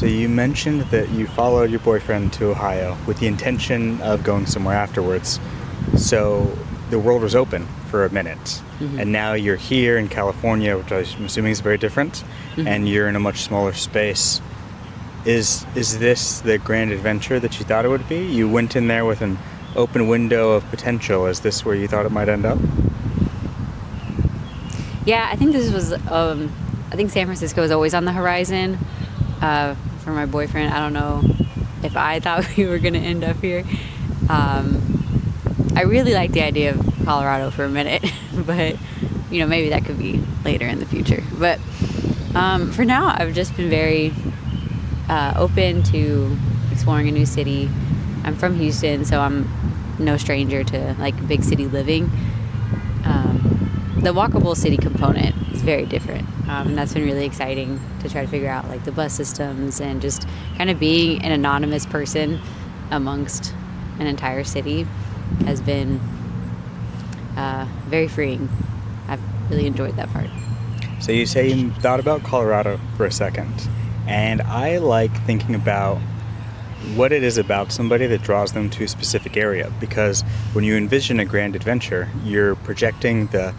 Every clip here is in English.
So you mentioned that you followed your boyfriend to Ohio with the intention of going somewhere afterwards. So the world was open for a minute, and now you're here in California, which I'm assuming is very different, and you're in a much smaller space. Is this the grand adventure that you thought it would be? You went in there with an open window of potential. Is this where you thought it might end up? Yeah, I think this was, I think San Francisco was always on the horizon for my boyfriend. I don't know if I thought we were going to end up here. I really like the idea of Colorado for a minute, but, maybe that could be later in the future. But for now, I've just been very open to exploring a new city. I'm from Houston, so I'm no stranger to, big city living. The walkable city component is very different, and that's been really exciting to try to figure out the bus systems and just kind of being an anonymous person amongst an entire city has been very freeing. I've really enjoyed that part. So you say you thought about Colorado for a second, and I like thinking about what it is about somebody that draws them to a specific area, because when you envision a grand adventure, you're projecting the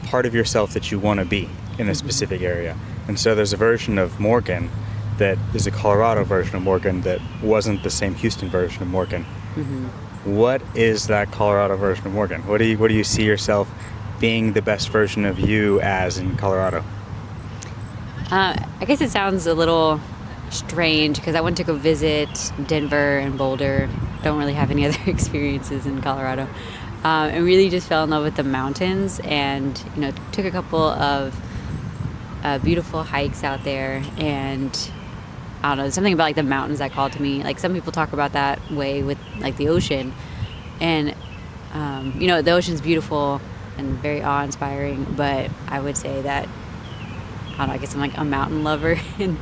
part of yourself that you want to be in a specific area. And so there's a version of Morgan that is a Colorado version of Morgan that wasn't the same Houston version of Morgan. What is that Colorado version of Morgan? What do you see yourself being the best version of you as in Colorado? I guess it sounds a little strange because I went to go visit Denver and Boulder. Don't really have any other experiences in Colorado. And really just fell in love with the mountains and, took a couple of beautiful hikes out there. And I don't know, something about the mountains that called to me. Some people talk about that way with the ocean. And, the ocean's beautiful and very awe-inspiring, but I would say that, I don't know, I guess I'm a mountain lover. And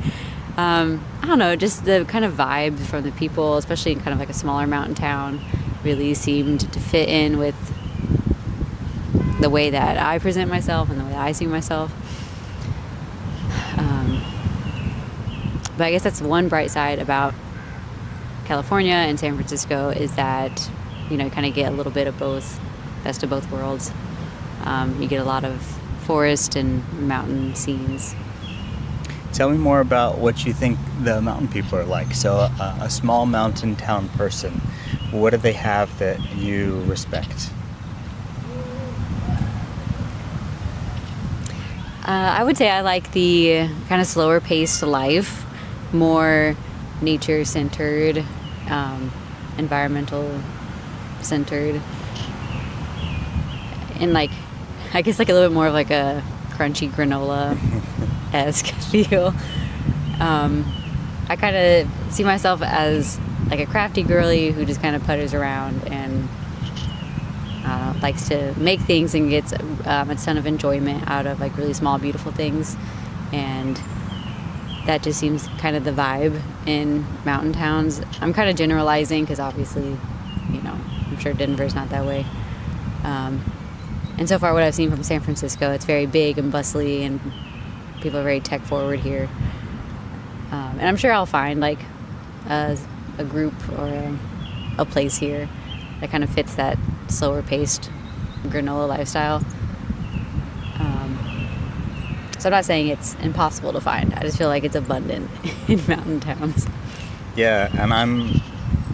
I don't know, just the kind of vibe from the people, especially in kind of a smaller mountain town, really seemed to fit in with the way that I present myself and the way I see myself. But I guess that's one bright side about California and San Francisco is that, you kind of get a little bit of both, best of both worlds. You get a lot of forest and mountain scenes. Tell me more about what you think the mountain people are like. So a small mountain town person, what do they have that you respect? I would say I like the kind of slower paced life, more nature centered, environmental centered, and I guess a little bit more of a crunchy granola-esque feel. I kind of see myself as a crafty girly who just kind of putters around and likes to make things and gets a ton of enjoyment out of really small, beautiful things. And that just seems kind of the vibe in mountain towns. I'm kind of generalizing because obviously, I'm sure Denver's not that way. And so far what I've seen from San Francisco, it's very big and bustly and people are very tech forward here. And I'm sure I'll find a group or a place here that kind of fits that slower paced granola lifestyle. So I'm not saying it's impossible to find. I just feel like it's abundant in mountain towns. Yeah, and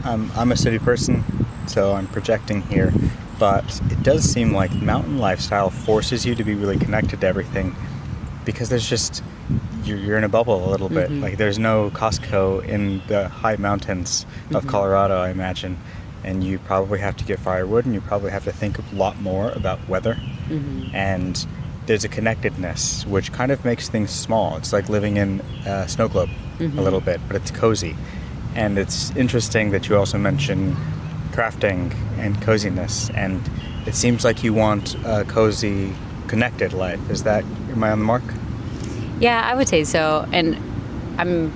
I'm a city person, so I'm projecting here. But it does seem like mountain lifestyle forces you to be really connected to everything because there's just, you're in a bubble a little bit. There's no Costco in the high mountains of Colorado, I imagine. And you probably have to get firewood and you probably have to think a lot more about weather. And there's a connectedness which kind of makes things small. It's like living in a snow globe a little bit, but it's cozy. And it's interesting that you also mention crafting and coziness, and it seems like you want a cozy, connected life. Am I on the mark? Yeah, I would say so. And I'm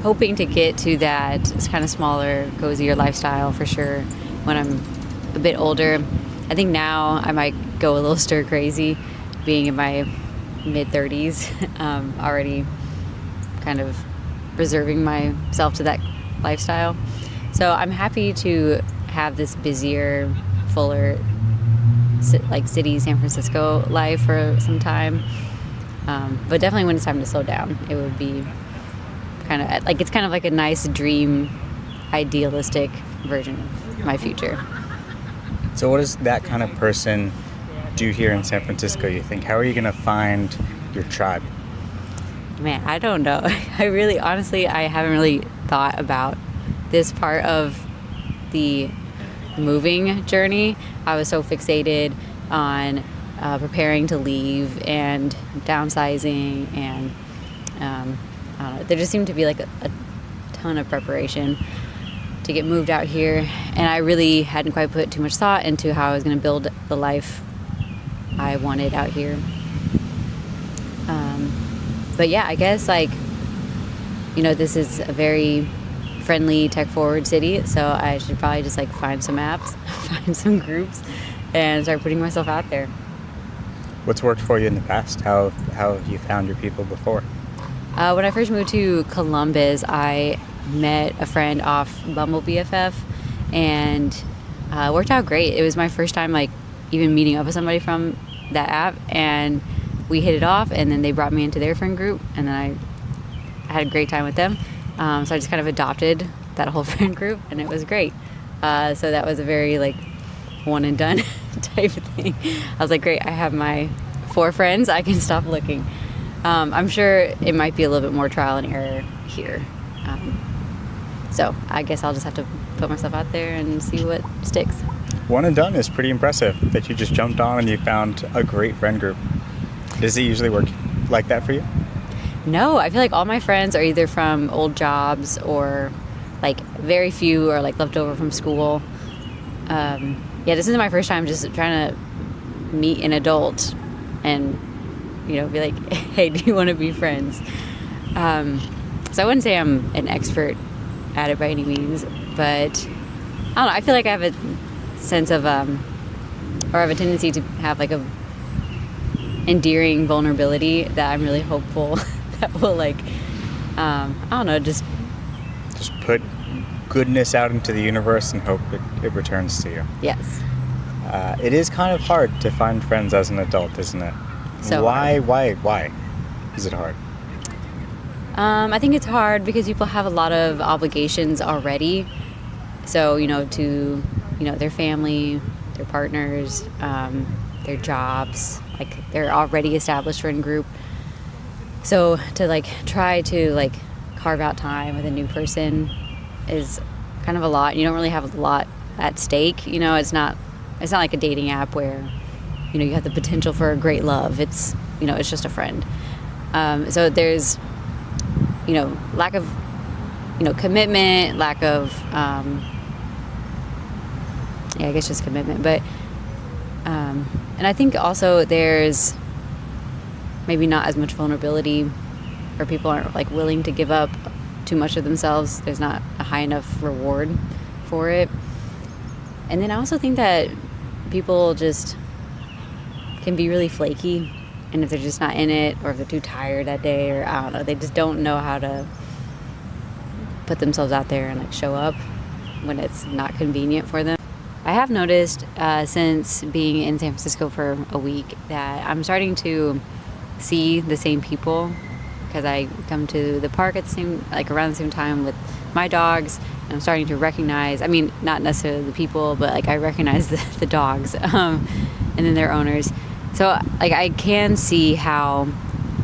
hoping to get to that kind of smaller, cozier lifestyle for sure when I'm a bit older. I think now I might go a little stir crazy being in my mid-30s, already kind of reserving myself to that lifestyle. So I'm happy to have this busier, fuller, like city San Francisco life for some time. But definitely when it's time to slow down, it would be kind of like, it's kind of like a nice dream, idealistic version of my future. So what does that kind of person do here in San Francisco, you think? How are you going to find your tribe? Man, I don't know. Honestly, I haven't really thought about this part of the moving journey. I was so fixated on preparing to leave and downsizing, and I don't know, there just seemed to be like a ton of preparation to get moved out here, and I really hadn't quite put too much thought into how I was going to build the life I wanted out here. But yeah, I guess like, this is a very friendly, tech-forward city, so I should probably just like find some apps, find some groups, and start putting myself out there. What's worked for you in the past? How have you found your people before? When I first moved to Columbus, I met a friend off Bumble BFF, and it worked out great. It was my first time like even meeting up with somebody from that app, and we hit it off, and then they brought me into their friend group, and then I had a great time with them. So I just kind of adopted that whole friend group, and it was great. So that was a very like one and done type of thing. I was like, great, I have my 4 friends, I can stop looking. I'm sure it might be a little bit more trial and error here. So I guess I'll just have to put myself out there and see what sticks. One and done is pretty impressive, that you just jumped on and you found a great friend group. Does it usually work like that for you? No, I feel like all my friends are either from old jobs, or like very few are like left over from school. This is my first time just trying to meet an adult and, be like, hey, do you want to be friends? So I wouldn't say I'm an expert at it by any means, but I don't know. I feel like I have a sense of, or I have a tendency to have like a endearing vulnerability that I'm really hopeful that will like, I don't know, just put goodness out into the universe and hope it returns to you. Yes. It is kind of hard to find friends as an adult, isn't it? So why is it hard? I think it's hard because people have a lot of obligations already. So, to, their family, their partners, their jobs, like they're already established friend group. So to like try to like carve out time with a new person is kind of a lot. You don't really have a lot at stake. It's not like a dating app where, you have the potential for a great love. It's, it's just a friend. So there's, lack of, commitment, lack of, I guess just commitment. But, and I think also there's maybe not as much vulnerability, or people aren't like willing to give up too much of themselves. There's not a high enough reward for it. And then I also think that people just can be really flaky, and if they're just not in it, or if they're too tired that day, or I don't know, they just don't know how to put themselves out there and like show up when it's not convenient for them. I have noticed since being in San Francisco for a week that I'm starting to see the same people, because I come to the park at around the same time with my dogs, and I'm starting to recognize, not necessarily the people, but like I recognize the dogs, and then their owners. So like I can see how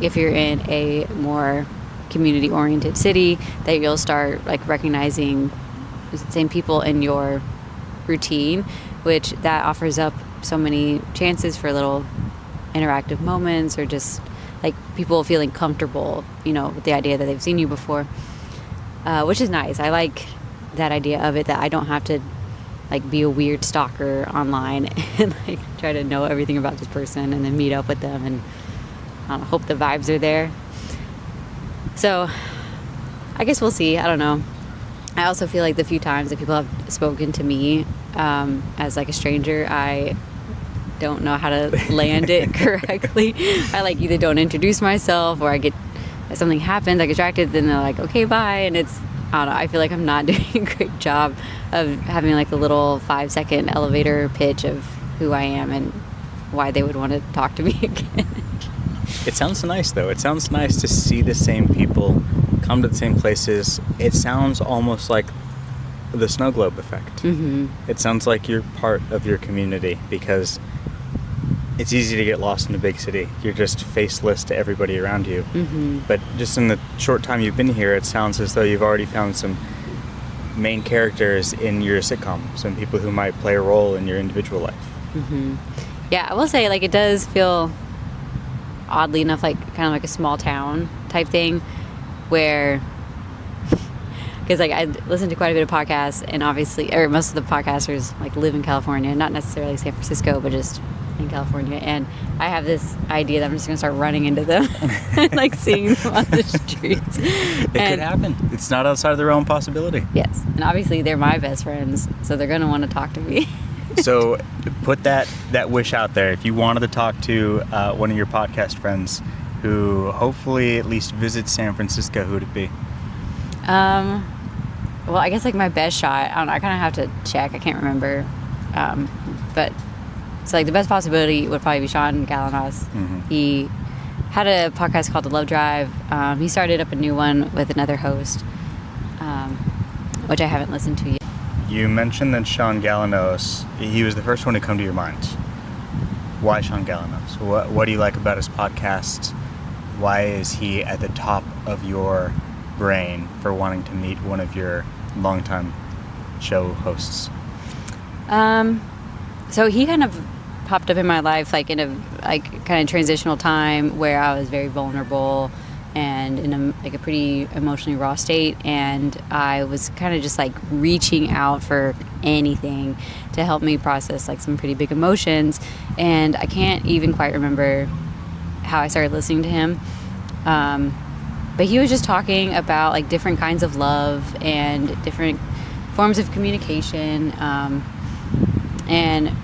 if you're in a more community oriented city, that you'll start like recognizing the same people in your routine, which that offers up so many chances for little interactive moments, or just like people feeling comfortable, with the idea that they've seen you before, which is nice. I like that idea of it, that I don't have to like be a weird stalker online and like try to know everything about this person and then meet up with them and hope the vibes are there. So I guess we'll see. I don't know. I also feel like the few times that people have spoken to me as like a stranger, I don't know how to land it correctly. I like either don't introduce myself, or I get something happens, I get distracted, then they're like, okay, bye. And it's, I don't know, I feel like I'm not doing a great job of having like a little 5-second elevator pitch of who I am and why they would want to talk to me again. It sounds nice, though. It sounds nice to see the same people come to the same places. It sounds almost like the snow globe effect. Mm-hmm. It sounds like you're part of your community, because it's easy to get lost in a big city. You're just faceless to everybody around you. Mm-hmm. But just in the short time you've been here, it sounds as though you've already found some main characters in your sitcom, some people who might play a role in your individual life. Mm-hmm. Yeah, I will say, like, it does feel, oddly enough, like kind of like a small town type thing, where, because like I listen to quite a bit of podcasts, and obviously, or most of the podcasters like live in California, not necessarily San Francisco, but just in California. And I have this idea that I'm just gonna start running into them and like seeing them on the streets. It could happen. It's not outside of the realm of possibility. Yes, and obviously they're my best friends, so they're gonna want to talk to me. So put that wish out there. If you wanted to talk to one of your podcast friends who hopefully at least visits San Francisco, who would it be? Well, I guess like my best shot, I don't know, I kind of have to check. I can't remember. But so like the best possibility would probably be Sean Galanos. Mm-hmm. He had a podcast called The Love Drive. He started up a new one with another host, which I haven't listened to yet. You mentioned that Sean Galanos, he was the first one to come to your mind. Why Sean Galanos? What do you like about his podcast? Why is he at the top of your brain for wanting to meet one of your longtime show hosts? So he kind of popped up in my life like in a like kind of transitional time where I was very vulnerable and in a pretty emotionally raw state, and I was kind of just like reaching out for anything to help me process like some pretty big emotions. And I can't even quite remember how I started listening to him, but he was just talking about like different kinds of love and different forms of communication, and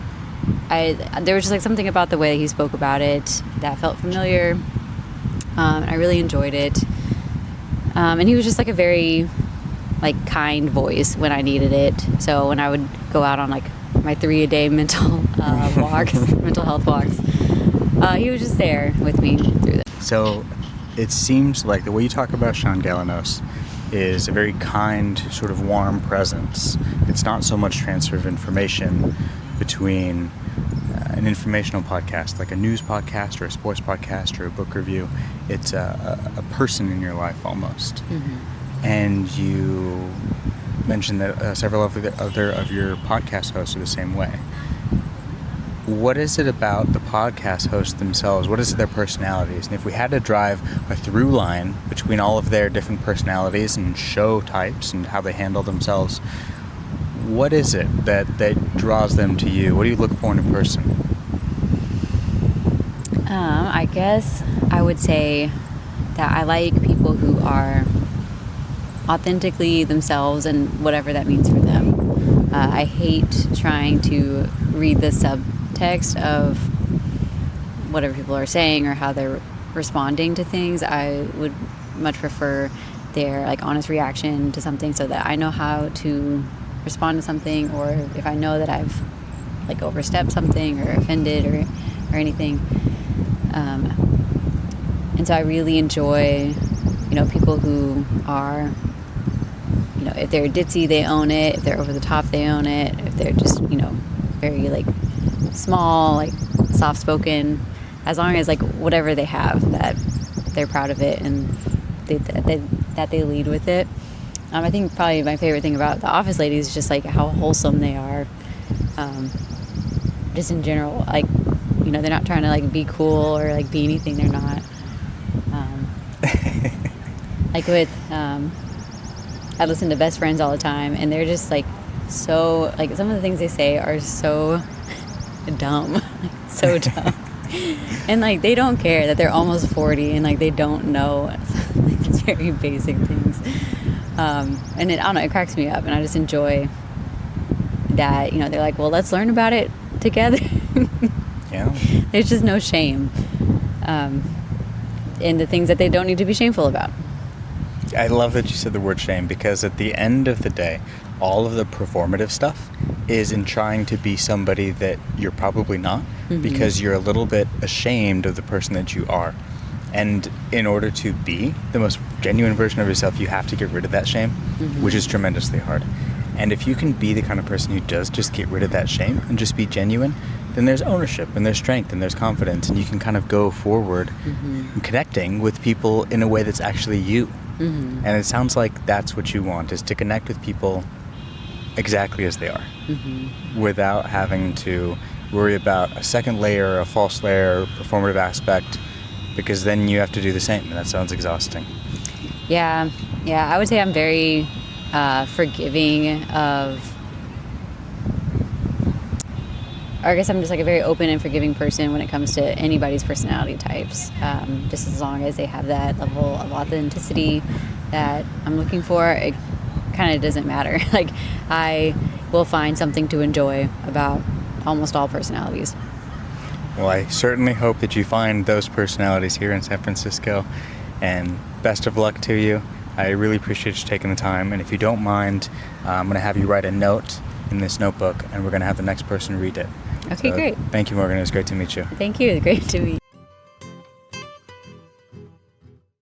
there was just like something about the way he spoke about it that felt familiar. I really enjoyed it. And he was just like a very like kind voice when I needed it. So when I would go out on like my 3-a-day mental walks, mental health walks, he was just there with me through that. So it seems like the way you talk about Sean Galanos is a very kind, sort of warm presence. It's not so much transfer of information between an informational podcast, like a news podcast or a sports podcast or a book review. It's a person in your life almost. Mm-hmm. And you mentioned that several of your podcast hosts are the same way. What is it about the podcast hosts themselves? What is it, their personalities? And if we had to drive a through line between all of their different personalities and show types and how they handle themselves, what is it that draws them to you? What do you look for in a person? I guess I would say that I like people who are authentically themselves, and whatever that means for them. I hate trying to read the subtext of whatever people are saying or how they're responding to things. I would much prefer their like honest reaction to something, so that I know how to respond to something, or if I know that I've like overstepped something or offended or anything. And so I really enjoy, people who are, if they're ditzy, they own it. If they're over the top, they own it. If they're just, very like small, like soft spoken, as long as like whatever they have, that they're proud of it and that they lead with it. I think probably my favorite thing about the Office Ladies is just like how wholesome they are. Just in general, like, they're not trying to like be cool or like be anything they're not. Like with, I listen to Best Friends all the time, and they're just like so, like some of the things they say are so dumb, so dumb. And like they don't care that they're almost 40 and like they don't know like these very basic things. And I don't know, it cracks me up, and I just enjoy that, they're like, well, let's learn about it together. Yeah. There's just no shame. in the things that they don't need to be shameful about. I love that you said the word shame, because at the end of the day, all of the performative stuff is in trying to be somebody that you're probably not, because you're a little bit ashamed of the person that you are. And in order to be the most genuine version of yourself, you have to get rid of that shame, which is tremendously hard. And if you can be the kind of person who does just get rid of that shame and just be genuine, then there's ownership and there's strength and there's confidence, and you can kind of go forward connecting with people in a way that's actually you. And it sounds like that's what you want, is to connect with people exactly as they are, without having to worry about a second layer, a false layer, performative aspect, because then you have to do the same, and that sounds exhausting. Yeah, I would say I'm very forgiving of, or I guess I'm just like a very open and forgiving person when it comes to anybody's personality types. Just as long as they have that level of authenticity that I'm looking for, it kind of doesn't matter. Like, I will find something to enjoy about almost all personalities. Well, I certainly hope that you find those personalities here in San Francisco, and best of luck to you. I really appreciate you taking the time, and if you don't mind, I'm going to have you write a note in this notebook, and we're going to have the next person read it. Okay, great. Thank you, Morgan. It was great to meet you. Thank you. It's great to meet you.